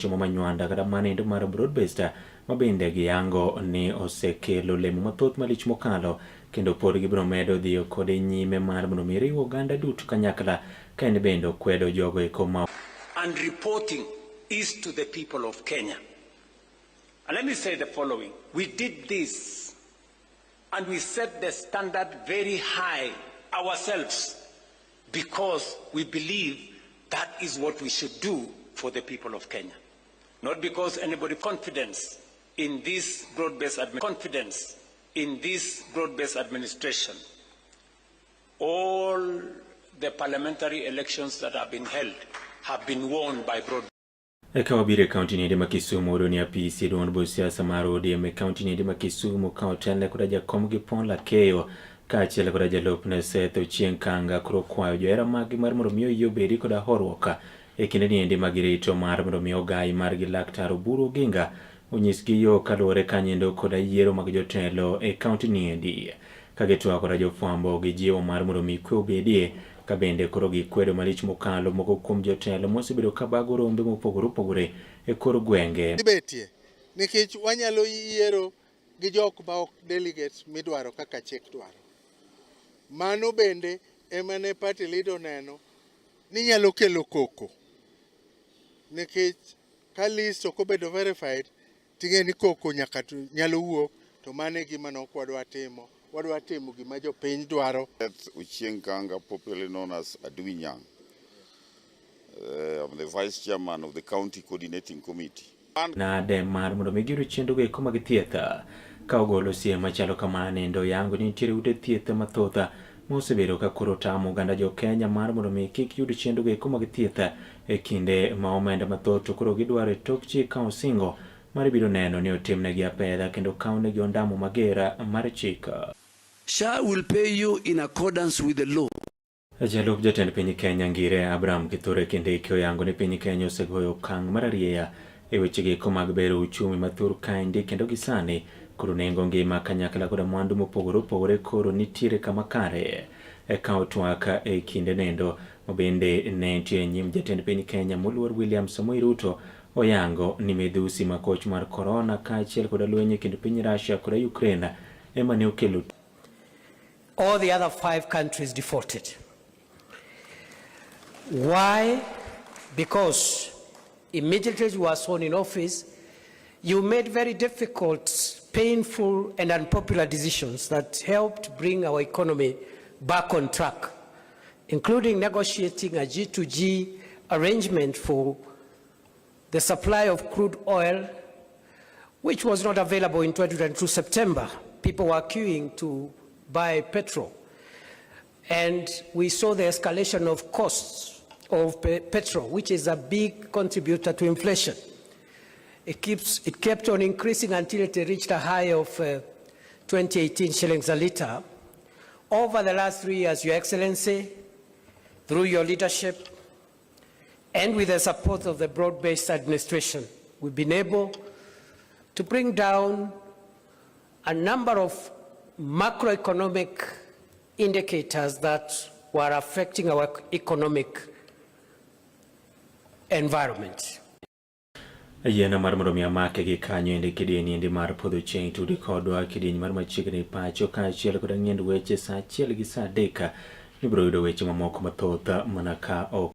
Chiemo manywanda kata manindo mar broadbased mabende giyango ni osekelo lemo mathoth malich mokalo kendo pod gibiro medo dhiyo kode nyime mar mondo mi riwo oganda duto kanyakla ka en bende okwedo jogo eko ma and reporting is to the people of Kenya. And let me say the following. We did this and we set the standard very high ourselves because we believe that is what we should do for the people of Kenya. Not because anybody confidence in this broad-based administration. All the parliamentary elections that have been held have been won by broad. Eka wabire kaunti ni ndima Kisumu odoni apisi duond bo siasa mar ODM kaunti ni ndima Kisumu ka otende koda jakom gi pon la keyo ka achiel koda jalup ne Setho Chieng kanga kuro kwayo johera magi mar mondo mi oyobedi koda horuoka e kinde ni ndima girito mar mondo mi ogai mar gi Laktar Oburu Oginga onyisgi yo kaluwore kanyendo koda yiero mag jotelo e kaunti ni ndi ka gitwa koda jofwambo gi jiwo mar mondo mi kwe obedie ka bende koro gikwedo malich mokalo moko kuom jotelo mosebedo ka bago rombe mopogore opogore e kor gwenge. Betie nikech wanyalo yiero gi jok ma ok delegates midwaro kaka chik dwaro. Mano bende emane party leader neno ni nyalo kelo koko. Nikech ka list ok obedo verified ting'e ni koko nyaka nyalo wuok to mane gima nokwadwa timo. Wadwa timo gima jopiny dwaro. Chieng Kanga, popularly known as Chieng. I'm the vice chairman of the county coordinating committee. Na de mar mondo mi giro chendo go eko mag thieth ka ogolo siem machalo kamane ndo yango ni nitiere ute thieth mathotha mosebedo ka koro tamo oganda jo Kenya mar mondo mi kik yud chendo go eko mag thieth e kinde ma omenda mathoth to koro gidwaro tok chik ka osingo mar biro neno ni otimnegi apedha kendo kawnegi ondamo magera mar chik. SHA will pay you in accordance with the law. Jalup jatend piny Kenya Ngire Abraham Kithure kinde ikyo yango ni piny Kenya osegoyo okang' mar ariya e wechegi eko mag bero uchumi mathur kaendi kendo gisani koro nengo ngima kanyakla koda mwandu mopogore opogore koro nitiere kama kare ka otwak e kinde nendo mabende ne nitie nyim jatend piny Kenya moluor William Samoei Ruto oyango ni midhusi makoch mar corona ka achiel koda lweny e kind piny Russia koda Ukraine ema ne okelo. All the other 5 countries defaulted. Why? Because immediately you were sworn in office, you made very difficult, painful, and unpopular decisions that helped bring our economy back on track, including negotiating a G2G arrangement for the supply of crude oil, which was not available in 2022 September. People were queuing to buy petrol. And we saw the escalation of costs of petrol, which is a big contributor to inflation. It kept on increasing until it reached a high of 2018 shillings a litre. Over the last 3 years, Your Excellency, through your leadership and with the support of the broad-based administration, we've been able to bring down a number of macroeconomic indicators that were affecting our economic environment. Yena mar mondo mi amake gi kanyo ende kidieni ende mar podho chieng tudi kodwa kidieni mar machiegni pacho ka achiel koda ng'end weche sa achiel gi sa 3 ni biro yudo weche mamoko mathoth mana ka ok